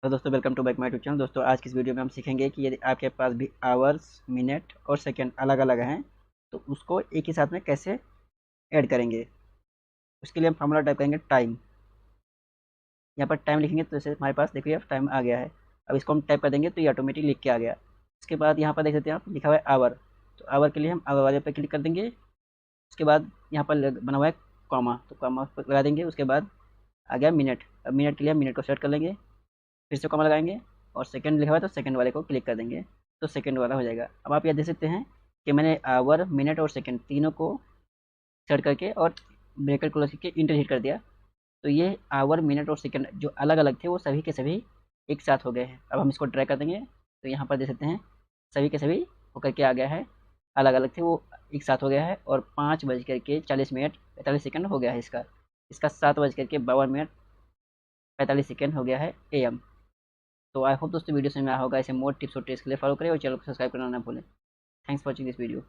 तो दोस्तों welcome to back my YouTube channel. दोस्तों आज की इस वीडियो में हम सीखेंगे कि यदि आपके पास भी आवर्स, मिनट और सेकंड अलग अलग हैं तो उसको एक ही साथ में कैसे ऐड करेंगे। उसके लिए हम फार्मूला टाइप करेंगे टाइम। यहाँ पर टाइम लिखेंगे तो जैसे हमारे पास देखिए अब टाइम आ गया है। अब इसको हम टाइप कर देंगे तो ये ऑटोमेटिक लिख के आ गया। उसके बाद यहाँ पर देख सकते हैं आप लिखा हुआ है आवर। तो आवर के लिए हम आवर वाले पर क्लिक कर देंगे। उसके बाद यहाँ पर बना हुआ है कॉमा, तो कॉमा पर लगा देंगे। उसके बाद आ गया मिनट। अब मिनट के लिए हम मिनट को सेलेक्ट कर लेंगे, फिर से कॉमा लगाएंगे और सेकंड लिखा हुआ है तो सेकंड वाले को क्लिक कर देंगे तो सेकंड वाला हो जाएगा। अब आप यह देख सकते हैं कि मैंने आवर, मिनट और सेकंड तीनों को सेलेक्ट करके और ब्रैकेट क्लोज करके इंटर हिट कर दिया। तो ये आवर, मिनट और सेकंड जो अलग अलग थे वो सभी के सभी एक साथ हो गए हैं। अब हम इसको ड्रैग कर देंगे तो यहाँ पर देख सकते हैं सभी के सभी होकर के आ गया है। अलग अलग थे वो एक साथ हो गया है और 5:40 हो गया है इसका। इसका 7:52 45 हो गया है AM। तो आई होप दोस्तों वीडियो समझ में आया होगा। ऐसे मोर टिप्स और ट्रिक्स के लिए फॉलो करें और चैनल को सब्सक्राइब करना ना भूलें। Thanks for watching this video.